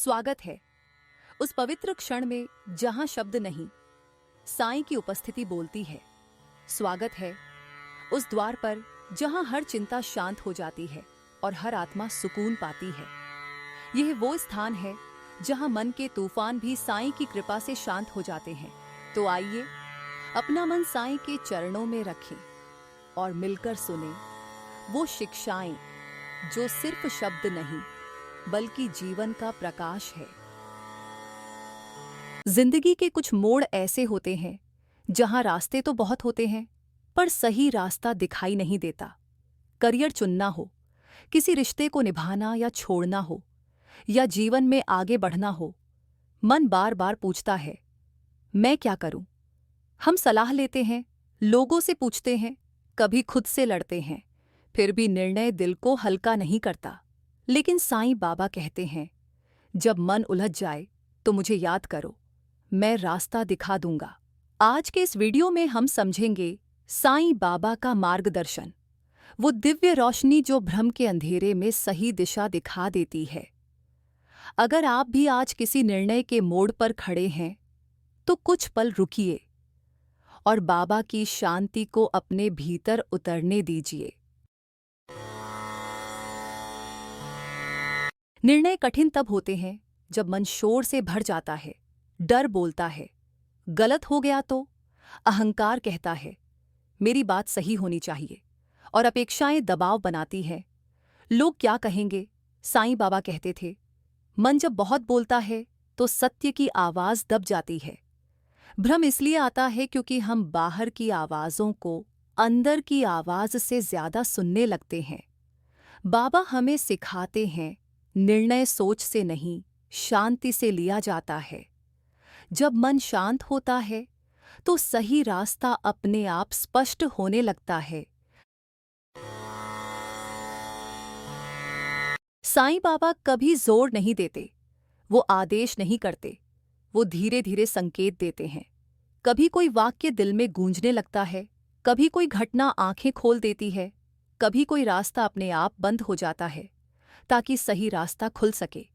स्वागत है उस पवित्र क्षण में जहां शब्द नहीं, साईं की उपस्थिति बोलती है। स्वागत है उस द्वार पर जहां हर चिंता शांत हो जाती है और हर आत्मा सुकून पाती है। यह वो स्थान है जहां मन के तूफान भी साईं की कृपा से शांत हो जाते हैं। तो आइए अपना मन साईं के चरणों में रखें और मिलकर सुने वो शिक्षाएं जो सिर्फ शब्द नहीं बल्कि जीवन का प्रकाश है। जिंदगी के कुछ मोड़ ऐसे होते हैं जहां रास्ते तो बहुत होते हैं पर सही रास्ता दिखाई नहीं देता। करियर चुनना हो, किसी रिश्ते को निभाना या छोड़ना हो, या जीवन में आगे बढ़ना हो, मन बार बार पूछता है, मैं क्या करूं? हम सलाह लेते हैं, लोगों से पूछते हैं, कभी खुद से लड़ते हैं, फिर भी निर्णय दिल को हल्का नहीं करता। लेकिन साईं बाबा कहते हैं, जब मन उलझ जाए तो मुझे याद करो, मैं रास्ता दिखा दूंगा। आज के इस वीडियो में हम समझेंगे साईं बाबा का मार्गदर्शन, वो दिव्य रोशनी जो भ्रम के अंधेरे में सही दिशा दिखा देती है। अगर आप भी आज किसी निर्णय के मोड़ पर खड़े हैं तो कुछ पल रुकिए और बाबा की शांति को अपने भीतर उतरने दीजिए। निर्णय कठिन तब होते हैं जब मन शोर से भर जाता है, डर बोलता है, गलत हो गया तो, अहंकार कहता है मेरी बात सही होनी चाहिए, और अपेक्षाएं दबाव बनाती हैं। लोग क्या कहेंगे? साईं बाबा कहते थे, मन जब बहुत बोलता है तो सत्य की आवाज दब जाती है। भ्रम इसलिए आता है क्योंकि हम बाहर की आवाजों को अंदर की आवाज से ज्यादा सुनने लगते हैं। बाबा हमें सिखाते हैं, निर्णय सोच से नहीं, शांति से लिया जाता है। जब मन शांत होता है तो सही रास्ता अपने आप स्पष्ट होने लगता है। साईं बाबा कभी जोर नहीं देते, वो आदेश नहीं करते, वो धीरे धीरे संकेत देते हैं। कभी कोई वाक्य दिल में गूंजने लगता है, कभी कोई घटना आंखें खोल देती है, कभी कोई रास्ता अपने आप बंद हो जाता है ताकि सही रास्ता खुल सके।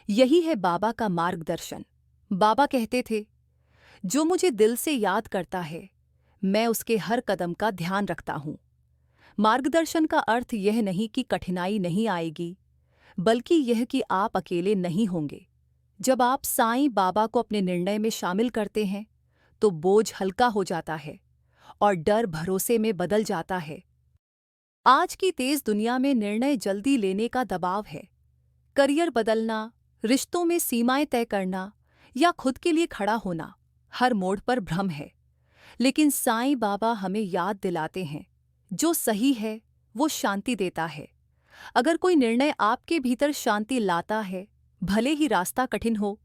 यही है बाबा का मार्गदर्शन। बाबा कहते थे, जो मुझे दिल से याद करता है मैं उसके हर कदम का ध्यान रखता हूं। मार्गदर्शन का अर्थ यह नहीं कि कठिनाई नहीं आएगी, बल्कि यह कि आप अकेले नहीं होंगे। जब आप साईं बाबा को अपने निर्णय में शामिल करते हैं तो बोझ हल्का हो जाता है और डर भरोसे में बदल जाता है। आज की तेज दुनिया में निर्णय जल्दी लेने का दबाव है। करियर बदलना, रिश्तों में सीमाएं तय करना या खुद के लिए खड़ा होना, हर मोड़ पर भ्रम है। लेकिन साईं बाबा हमें याद दिलाते हैं, जो सही है वो शांति देता है। अगर कोई निर्णय आपके भीतर शांति लाता है, भले ही रास्ता कठिन हो,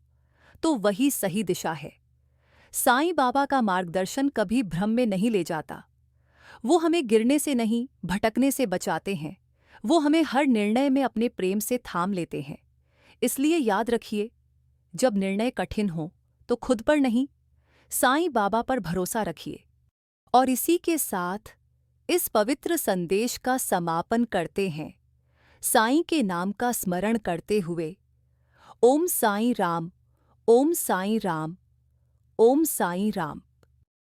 तो वही सही दिशा है। साईं बाबा का मार्गदर्शन कभी भ्रम में नहीं ले जाता। वो हमें गिरने से नहीं, भटकने से बचाते हैं। वो हमें हर निर्णय में अपने प्रेम से थाम लेते हैं। इसलिए याद रखिए, जब निर्णय कठिन हो तो खुद पर नहीं, साईं बाबा पर भरोसा रखिए। और इसी के साथ इस पवित्र संदेश का समापन करते हैं, साईं के नाम का स्मरण करते हुए। ओम साईं राम, ओम साईं राम, ओम साईं राम।